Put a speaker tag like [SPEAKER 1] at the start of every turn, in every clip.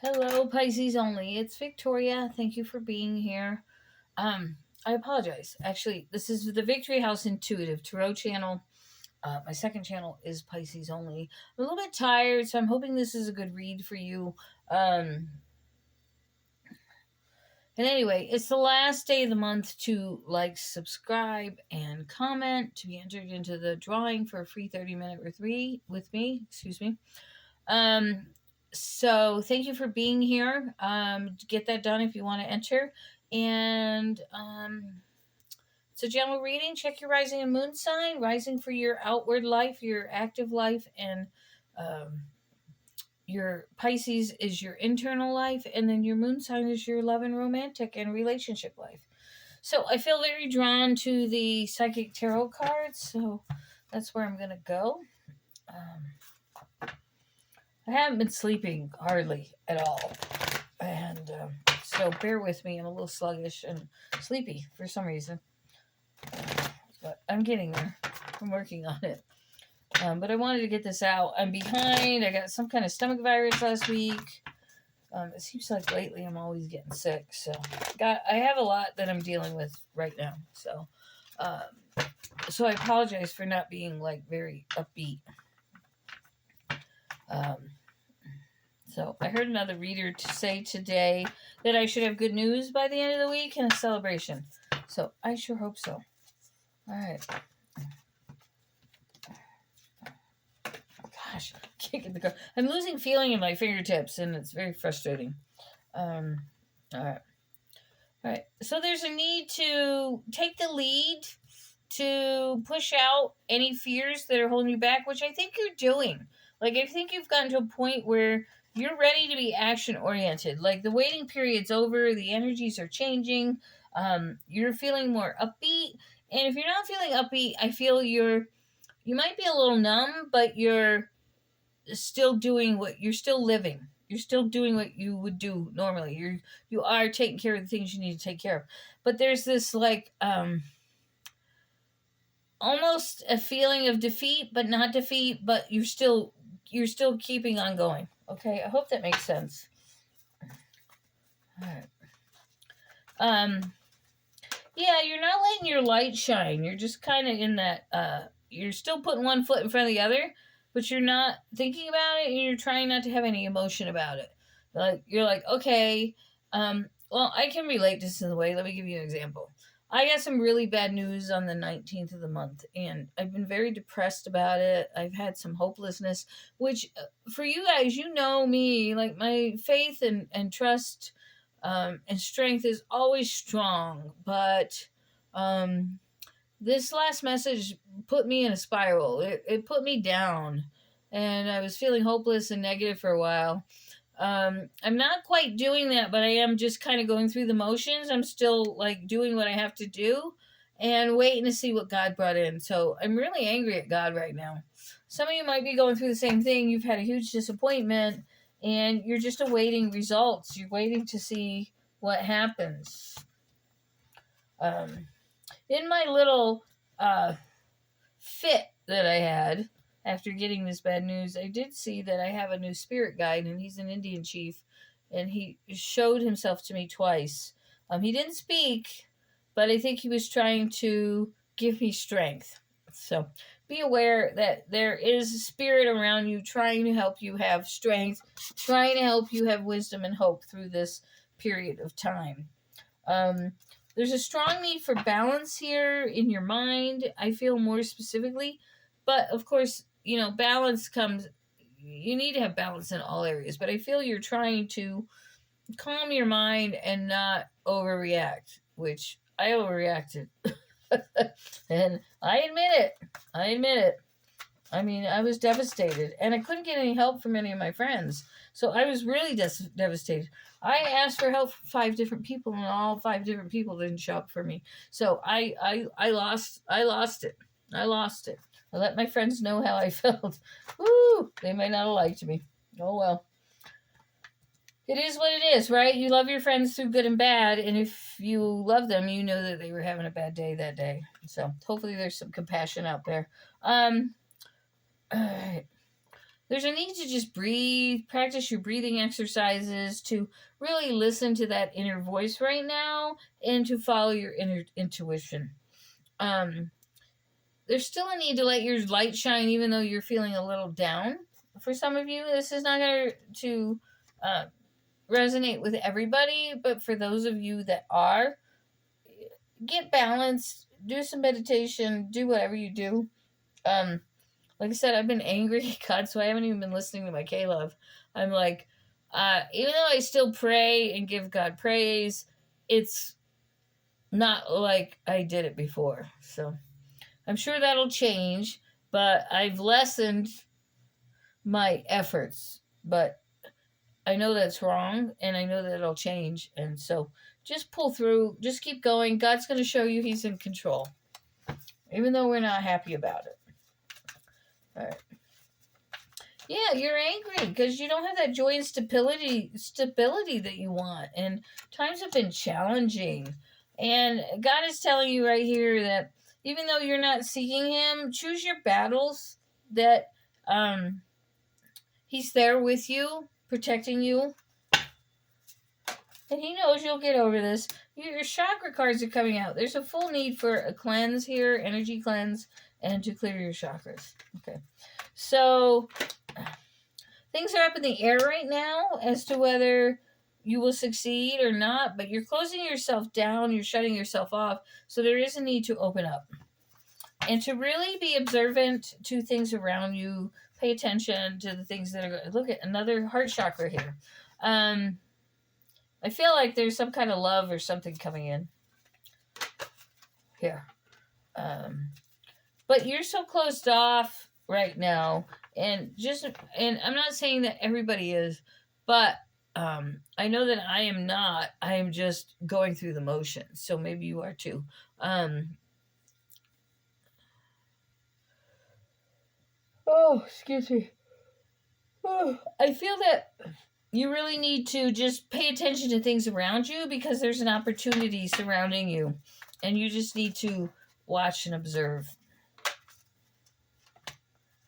[SPEAKER 1] Hello, Pisces only. It's Victoria. Thank you for being here. I apologize. Actually, this is the Victory House Intuitive Tarot channel. My second channel is Pisces only. I'm a little bit tired, so I'm hoping this is a good read for you. And anyway, it's the last day of the month to like, subscribe, and comment to be entered into the drawing for a free 30-minute retreat with me. Excuse me. Um, so thank you for being here. Get that done if you want to enter. And it's a general reading. Check your rising and moon sign. Rising for your outward life, your active life, and your Pisces is your internal life, and then your moon sign is your love and romantic and relationship life. So I feel very drawn to the psychic tarot cards, so that's where I'm going to go. I haven't been sleeping hardly at all, and so bear with me. I'm a little sluggish and sleepy for some reason, but I'm getting there. I'm working on it. But I wanted to get this out. I'm behind. I got some kind of stomach virus last week. It seems like lately I'm always getting sick, so I have a lot that I'm dealing with right now. So I apologize for not being like very upbeat. So I heard another reader say today that I should have good news by the end of the week and a celebration. So I sure hope so. All right. Gosh, I can't get the card. I'm losing feeling in my fingertips, and it's very frustrating. All right. All right. So there's a need to take the lead to push out any fears that are holding you back, which I think you're doing. Like, I think you've gotten to a point where you're ready to be action oriented. Like, the waiting period's over, the energies are changing, you're feeling more upbeat. And if you're not feeling upbeat, I feel you might be a little numb, but you're still doing you're still living. You're still doing what you would do normally. You are taking care of the things you need to take care of. But there's this like almost a feeling of defeat, but not defeat, but you're still keeping on going. Okay, I hope that makes sense. All right. Yeah, you're not letting your light shine. You're just kind of in that you're still putting one foot in front of the other, but you're not thinking about it, and you're trying not to have any emotion about it. Like, you're like, okay, well, I can relate to this in a way. Let me give you an example. I got some really bad news on the 19th of the month, and I've been very depressed about it. I've had some hopelessness, which for you guys, you know me, like, my faith and trust and strength is always strong, but this last message put me in a spiral. It put me down, and I was feeling hopeless and negative for a while. I'm not quite doing that, but I am just kind of going through the motions. I'm still like doing what I have to do and waiting to see what God brought in. So I'm really angry at God right now. Some of you might be going through the same thing. You've had a huge disappointment and you're just awaiting results. You're waiting to see what happens. In my little fit that I had after getting this bad news, I did see that I have a new spirit guide, and he's an Indian chief, and he showed himself to me twice. He didn't speak, but I think he was trying to give me strength. So be aware that there is a spirit around you trying to help you have strength, trying to help you have wisdom and hope through this period of time. There's a strong need for balance here in your mind, I feel more specifically. But of course, balance comes, you need to have balance in all areas. But I feel you're trying to calm your mind and not overreact, which I overreacted. And I admit it. I mean, I was devastated, and I couldn't get any help from any of my friends. So I was really devastated. I asked for help from 5 different people, and all 5 different people didn't show up for me. So I lost it. I lost it. I let my friends know how I felt. Woo! They may not have liked me. Oh well. It is what it is, right? You love your friends through good and bad, and if you love them, you know that they were having a bad day that day. So hopefully there's some compassion out there. All right. there's a need to just breathe, practice your breathing exercises, to really listen to that inner voice right now, and to follow your inner intuition. There's still a need to let your light shine, even though you're feeling a little down. For some of you, this is not going to resonate with everybody, but for those of you that are, get balanced, do some meditation, do whatever you do. Like I said, I've been angry at God, so I haven't even been listening to my K-Love. I'm like, even though I still pray and give God praise, it's not like I did it before. So I'm sure that'll change, but I've lessened my efforts. But I know that's wrong, and I know that it'll change. And so just pull through, just keep going. God's going to show you He's in control, even though we're not happy about it. All right. Yeah, you're angry because you don't have that joy and stability that you want. And times have been challenging. And God is telling you right here that even though you're not seeking Him, choose your battles, that He's there with you, protecting you. And He knows you'll get over this. Your chakra cards are coming out. There's a full need for a cleanse here, energy cleanse, and to clear your chakras. Okay. So things are up in the air right now as to whether you will succeed or not, but you're closing yourself down, you're shutting yourself off, so there is a need to open up. And to really be observant to things around you, pay attention to the things that are going. Look at another heart chakra here. I feel like there's some kind of love or something coming in here. But you're so closed off right now, and I'm not saying that everybody is, but I know that I am not. I am just going through the motions, so maybe you are too. Excuse me. I feel that you really need to just pay attention to things around you, because there's an opportunity surrounding you, and you just need to watch and observe.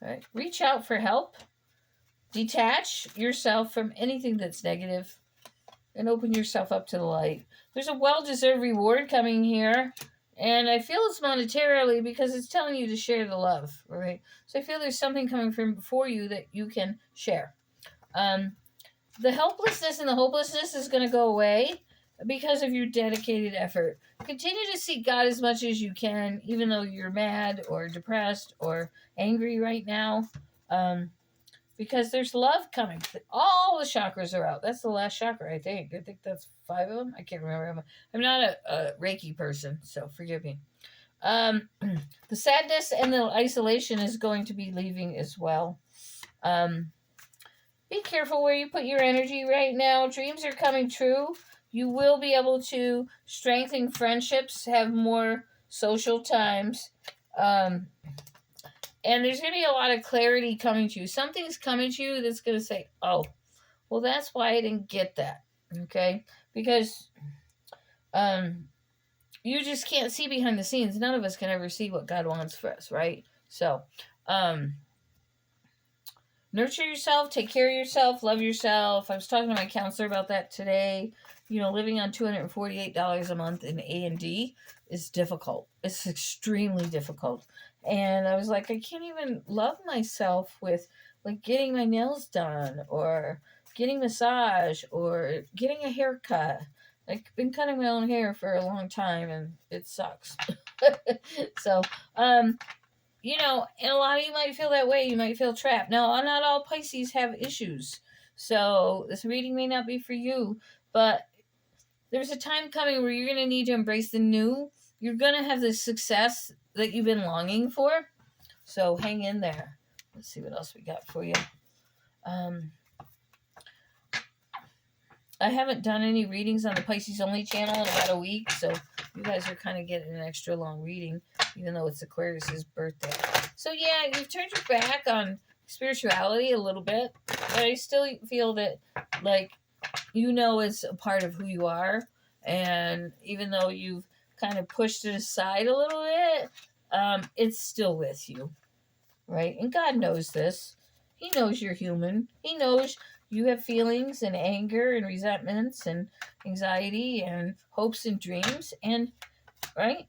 [SPEAKER 1] All right. Reach out for help. Detach yourself from anything that's negative and open yourself up to the light. There's a well-deserved reward coming here, and I feel it's monetarily because it's telling you to share the love, right? So I feel there's something coming for you that you can share. The helplessness and the hopelessness is going to go away because of your dedicated effort. Continue to seek God as much as you can, even though you're mad or depressed or angry right now, because there's love coming. All the chakras are out. That's the last chakra, I think. I think that's 5 of them. I can't remember. I'm not a Reiki person, so forgive me. The sadness and the isolation is going to be leaving as well. Be careful where you put your energy right now. Dreams are coming true. You will be able to strengthen friendships, have more social times. And there's going to be a lot of clarity coming to you. Something's coming to you that's going to say, oh, well, that's why I didn't get that. Okay? Because you just can't see behind the scenes. None of us can ever see what God wants for us, right? So, nurture yourself, take care of yourself, love yourself. I was talking to my counselor about that today. You know, living on $248 a month in A&D is difficult. It's extremely difficult. And I was like, I can't even love myself with, like, getting my nails done or getting massage or getting a haircut. Like, I've been cutting my own hair for a long time, and it sucks. So, you know, and a lot of you might feel that way. You might feel trapped. Now, not all Pisces have issues, so this reading may not be for you, but there's a time coming where you're going to need to embrace the new. You're going to have the success that you've been longing for, so hang in there. Let's see what else we got for you. I haven't done any readings on the Pisces Only channel in about a week, so you guys are kind of getting an extra long reading, even though it's Aquarius's birthday. So yeah, you've turned your back on spirituality a little bit, but I still feel that, like, you know, it's a part of who you are, and even though you've kind of pushed it aside a little bit, it's still with you, right? And God knows this. He knows you're human. He knows you have feelings and anger and resentments and anxiety and hopes and dreams, and right?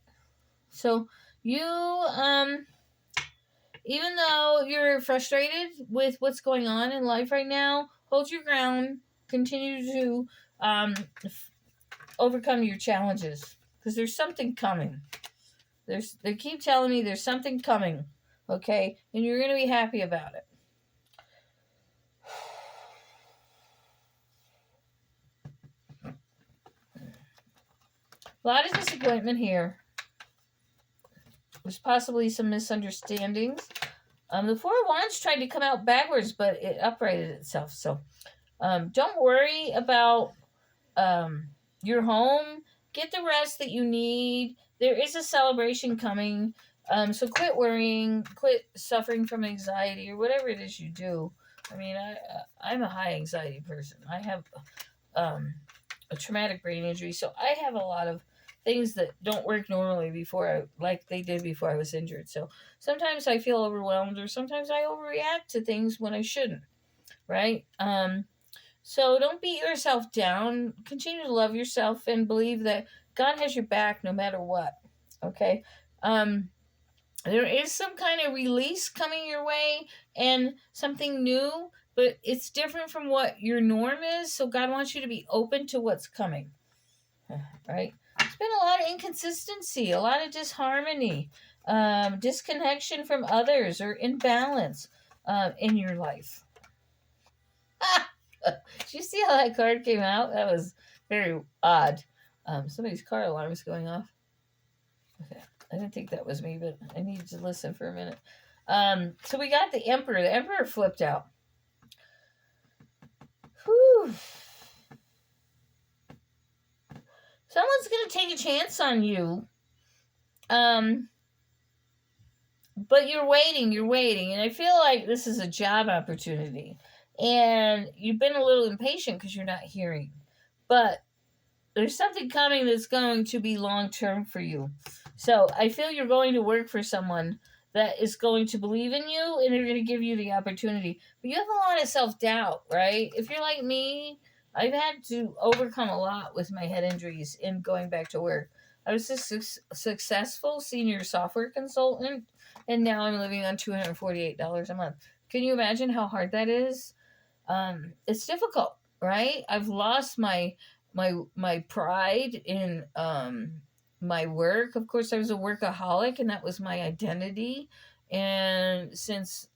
[SPEAKER 1] So you even though you're frustrated with what's going on in life right now, hold your ground, continue to overcome your challenges, because there's something coming. They keep telling me there's something coming, okay? And you're going to be happy about it. A lot of disappointment here. There's possibly some misunderstandings. The Four of Wands tried to come out backwards, but it uprighted itself. So don't worry about your home. Get the rest that you need. There is a celebration coming. So quit worrying. Quit suffering from anxiety or whatever it is you do. I mean, I'm a high anxiety person. I have a traumatic brain injury, so I have a lot of things that don't work normally like they did before I was injured. So sometimes I feel overwhelmed, or sometimes I overreact to things when I shouldn't, right? So don't beat yourself down. Continue to love yourself and believe that God has your back no matter what, okay? There is some kind of release coming your way and something new, but it's different from what your norm is, so God wants you to be open to what's coming, right? There's been a lot of inconsistency, a lot of disharmony, disconnection from others, or imbalance in your life. Did you see how that card came out? That was very odd. Somebody's car alarm is going off. Okay, I didn't think that was me, but I needed to listen for a minute. So we got the Emperor. The Emperor flipped out. Whew. Someone's going to take a chance on you. But you're waiting. And I feel like this is a job opportunity. And you've been a little impatient because you're not hearing. But there's something coming that's going to be long-term for you. So I feel you're going to work for someone that is going to believe in you, and they're going to give you the opportunity. But you have a lot of self-doubt, right? If you're like me, I've had to overcome a lot with my head injuries in going back to work. I was a successful senior software consultant, and now I'm living on $248 a month. Can you imagine how hard that is? It's difficult, right? I've lost my pride in my work. Of course, I was a workaholic, and that was my identity. And since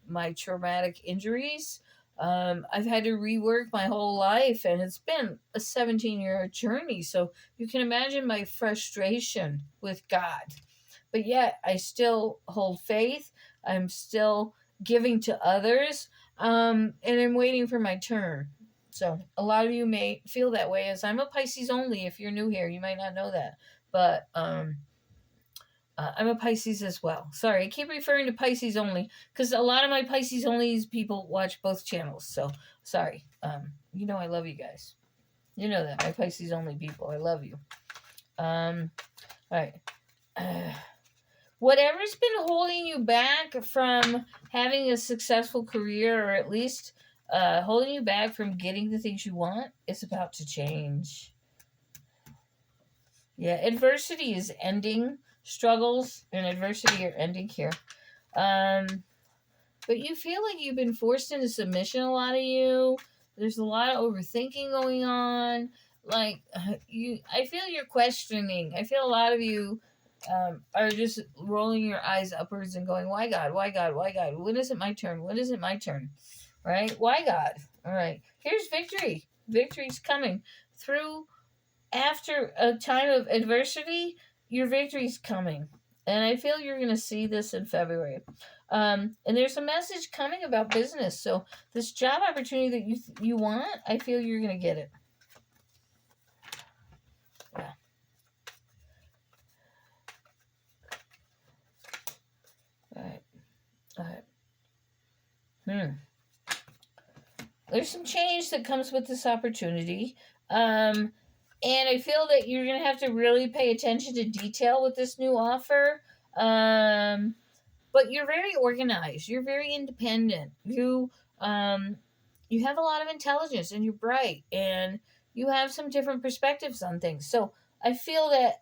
[SPEAKER 1] my traumatic injuries, I've had to rework my whole life, and it's been a 17-year journey. So you can imagine my frustration with God. But yet, I still hold faith. I'm still giving to others, and I'm waiting for my turn. So a lot of you may feel that way, as I'm a Pisces only. If you're new here, you might not know that. But I'm a Pisces as well. Sorry, I keep referring to Pisces only because a lot of my Pisces only people watch both channels. So sorry. You know I love you guys. You know that, my Pisces only people. I love you. All right. Whatever's been holding you back from having a successful career, or at least holding you back from getting the things you want, is about to change. Yeah, adversity is ending. Struggles and adversity are ending here. But you feel like you've been forced into submission, a lot of you. There's a lot of overthinking going on. Like, I feel you're questioning. I feel a lot of you are just rolling your eyes upwards and going, why God? Why God? Why God? When is it my turn? When is it my turn? Right? Why God? All right. Here's victory. Victory's coming. After a time of adversity, your victory's coming. And I feel you're going to see this in February. And there's a message coming about business. So this job opportunity that you want, I feel you're going to get it. Yeah. All right. There's some change that comes with this opportunity. And I feel that you're going to have to really pay attention to detail with this new offer. but you're very organized. You're very independent. You have a lot of intelligence, and you're bright, and you have some different perspectives on things. So I feel that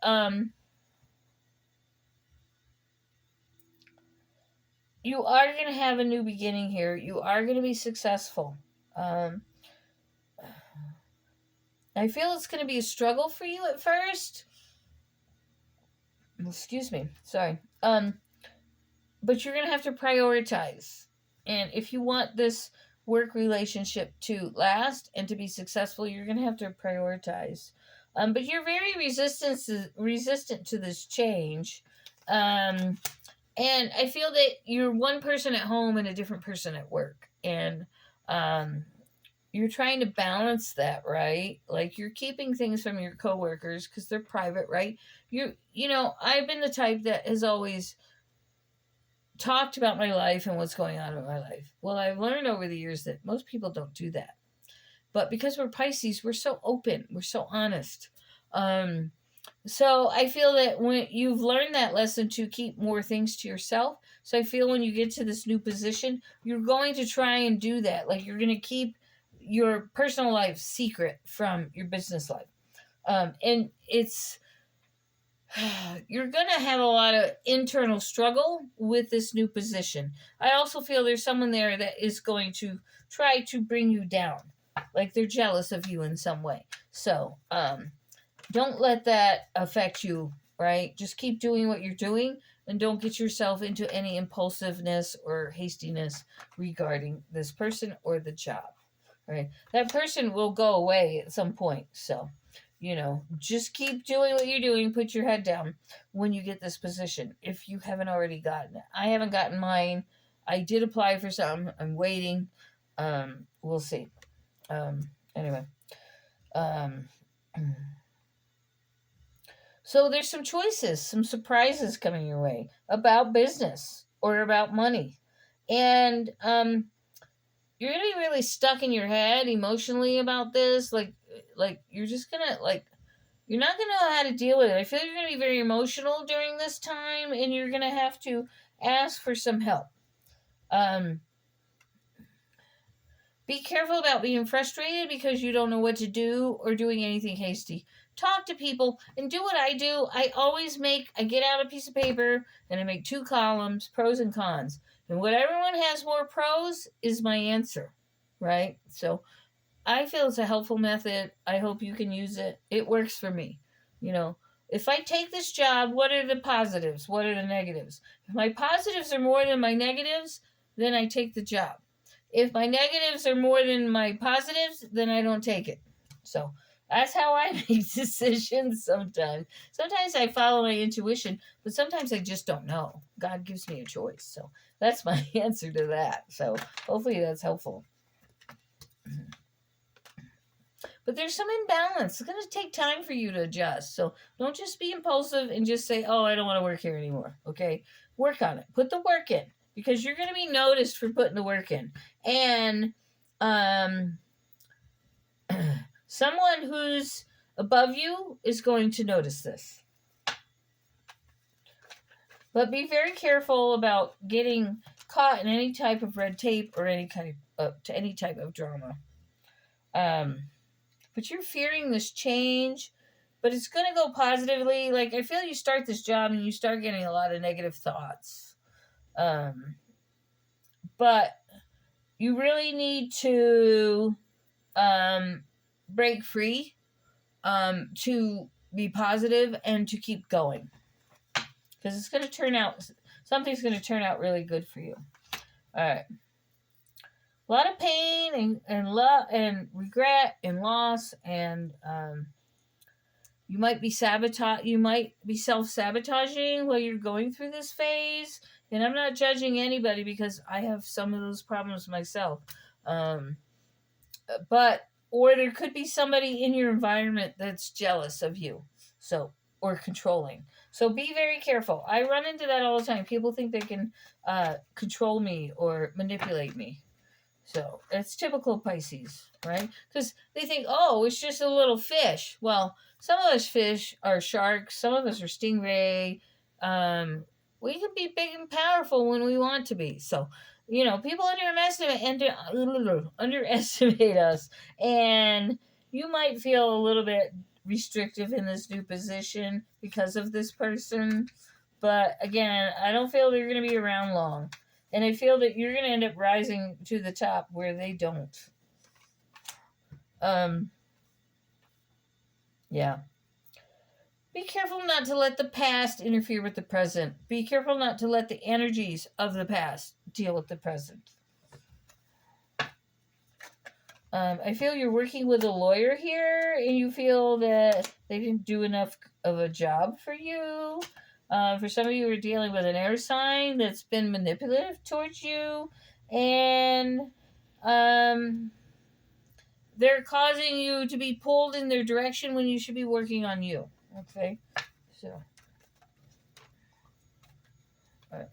[SPEAKER 1] you are going to have a new beginning here. You are going to be successful. I feel it's going to be a struggle for you at first. Excuse me. Sorry. But you're going to have to prioritize. And if you want this work relationship to last and to be successful, you're going to have to prioritize. But you're very resistant to this change. And I feel that you're one person at home and a different person at work. And you're trying to balance that, right? Like, you're keeping things from your coworkers because they're private, right? You know, I've been the type that has always talked about my life and what's going on in my life. Well, I've learned over the years that most people don't do that. But because we're Pisces, we're so open, we're so honest. So I feel that when you've learned that lesson to keep more things to yourself, so I feel when you get to this new position, you're going to try and do that. Like, you're going to keep your personal life secret from your business life. And it's, you're going to have a lot of internal struggle with this new position. I also feel there's someone there that is going to try to bring you down. Like, they're jealous of you in some way. So, don't let that affect you, right? Just keep doing what you're doing and don't get yourself into any impulsiveness or hastiness regarding this person or the job, right? That person will go away at some point. So, you know, just keep doing what you're doing. Put your head down when you get this position, if you haven't already gotten it. I haven't gotten mine. I did apply for some. I'm waiting. We'll see. Anyway. So there's some choices, some surprises coming your way about business or about money. And you're going to be really stuck in your head emotionally about this. Like you're just going to, like, you're not going to know how to deal with it. I feel you're going to be very emotional during this time, and you're going to have to ask for some help. Be careful about being frustrated because you don't know what to do or doing anything hasty. Talk to people and do what I do. I get out a piece of paper and I make 2 columns, pros and cons. And whatever one has more pros is my answer, right? So I feel it's a helpful method. I hope you can use it. It works for me. You know, if I take this job, what are the positives? What are the negatives? If my positives are more than my negatives, then I take the job. If my negatives are more than my positives, then I don't take it. So that's how I make decisions sometimes. Sometimes I follow my intuition, but sometimes I just don't know. God gives me a choice. So that's my answer to that. So hopefully that's helpful. But there's some imbalance. It's going to take time for you to adjust. So don't just be impulsive and just say, oh, I don't want to work here anymore. Okay? Work on it. Put the work in. Because you're going to be noticed for putting the work in. And someone who's above you is going to notice this. But be very careful about getting caught in any type of red tape or any type of drama. But you're fearing this change, but it's going to go positively. Like, I feel you start this job and you start getting a lot of negative thoughts. But you really need to break free to be positive and to keep going. Because it's going to turn out, something's going to turn out really good for you. All right. A lot of pain and love and regret and loss, and you might be self-sabotaging while you're going through this phase. And I'm not judging anybody because I have some of those problems myself. Or there could be somebody in your environment that's jealous of you, or controlling. So be very careful. I run into that all the time. People think they can control me or manipulate me. So it's typical Pisces, right? Because they think, oh, it's just a little fish. Well, some of us fish are sharks. Some of us are stingray. we can be big and powerful when we want to be. So, you know, people underestimate us, and you might feel a little bit restrictive in this new position because of this person. But again, I don't feel they're going to be around long. And I feel that you're going to end up rising to the top where they don't. Yeah. Be careful not to let the past interfere with the present. Be careful not to let the energies of the past deal with the present. I feel you're working with a lawyer here, and you feel that they didn't do enough of a job for you. For some of you, are dealing with an air sign that's been manipulative towards you, and they're causing you to be pulled in their direction when you should be working on you. Okay, so all right.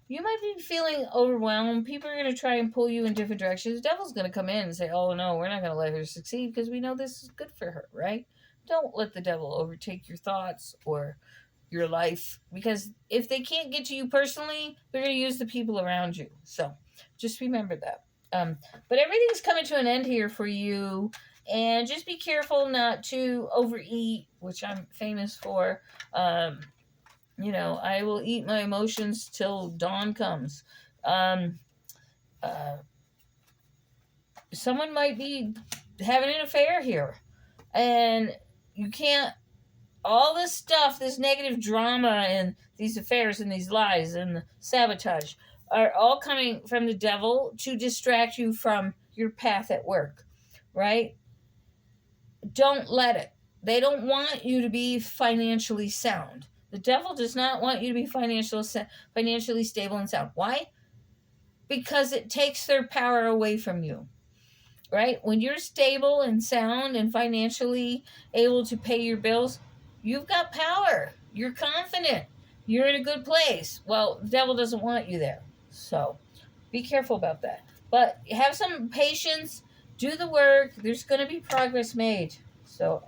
[SPEAKER 1] You might be feeling overwhelmed. People are going to try and pull you in different directions. The devil's going to come in and say, oh, no, we're not going to let her succeed because we know this is good for her, right? Don't let the devil overtake your thoughts or your life, because if they can't get to you personally, they're going to use the people around you. So just remember that. But everything's coming to an end here for you. And just be careful not to overeat, which I'm famous for. You know, I will eat my emotions till dawn comes. Someone might be having an affair here, and you can't, all this stuff, this negative drama and these affairs and these lies and the sabotage are all coming from the devil to distract you from your path at work, right? Don't let it. They don't want you to be financially sound. The devil does not want you to be financially stable and sound. Why? Because it takes their power away from you, right? When you're stable and sound and financially able to pay your bills, you've got power. You're confident. You're in a good place. Well, the devil doesn't want you there. So be careful about that. But have some patience. Do the work. There's going to be progress made. So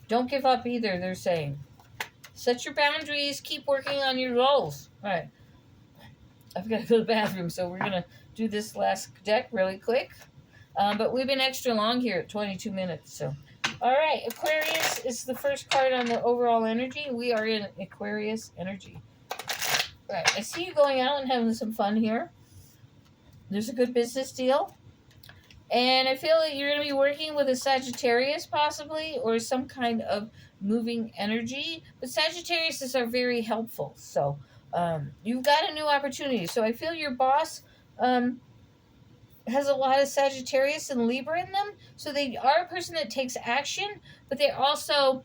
[SPEAKER 1] don't give up either, they're saying. Set your boundaries. Keep working on your goals. All right. I've got to go to the bathroom, so we're going to do this last deck really quick. But we've been extra long here at 22 minutes. So, all right. Aquarius is the first card on the overall energy. We are in Aquarius energy. All right. I see you going out and having some fun here. There's a good business deal. And I feel that you're going to be working with a Sagittarius possibly, or some kind of moving energy. But Sagittariuses are very helpful. So you've got a new opportunity. So I feel your boss has a lot of Sagittarius and Libra in them. So they are a person that takes action, but they're also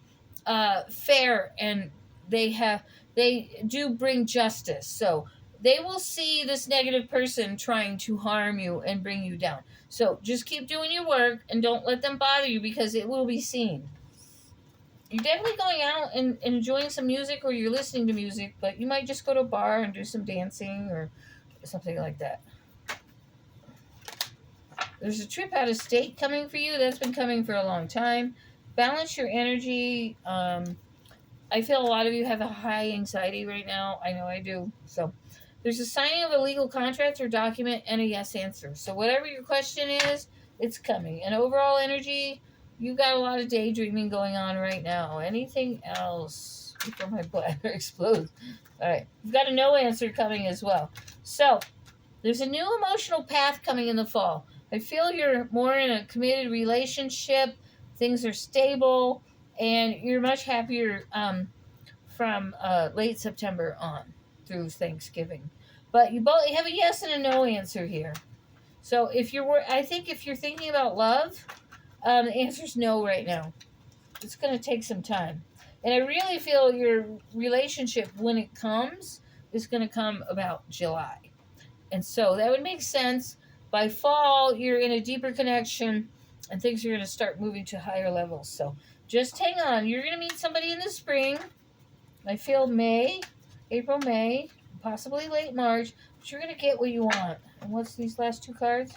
[SPEAKER 1] fair, and they do bring justice. So they will see this negative person trying to harm you and bring you down. So just keep doing your work and don't let them bother you, because it will be seen. You're definitely going out and enjoying some music, or you're listening to music, but you might just go to a bar and do some dancing or something like that. There's a trip out of state coming for you. That's been coming for a long time. Balance your energy. I feel a lot of you have a high anxiety right now. I know I do. So there's a signing of a legal contract or document and a yes answer. So whatever your question is, it's coming. And overall energy, you've got a lot of daydreaming going on right now. Anything else before my bladder explodes? All right. You've got a no answer coming as well. So there's a new emotional path coming in the fall. I feel you're more in a committed relationship. Things are stable, and you're much happier from late September on through Thanksgiving. But you both have a yes and a no answer here. So if you're thinking about love, the answer is no right now. It's going to take some time. And I really feel your relationship, when it comes, is going to come about July. And so that would make sense. By fall, you're in a deeper connection, and things are going to start moving to higher levels. So just hang on. You're going to meet somebody in the spring. I feel April, May, possibly late March. But you're going to get what you want. And what's these last two cards?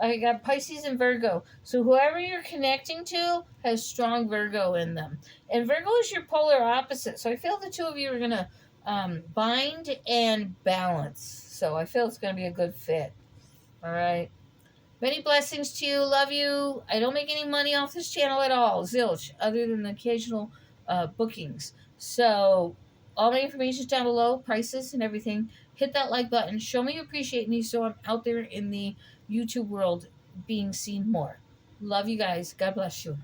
[SPEAKER 1] I got Pisces and Virgo. So whoever you're connecting to has strong Virgo in them. And Virgo is your polar opposite. So I feel the two of you are going to bind and balance. So I feel it's going to be a good fit. All right. Many blessings to you. Love you. I don't make any money off this channel at all. Zilch. Other than the occasional bookings. So all my information is down below. Prices and everything. Hit that like button. Show me you appreciate me so I'm out there in the YouTube world being seen more. Love you guys. God bless you.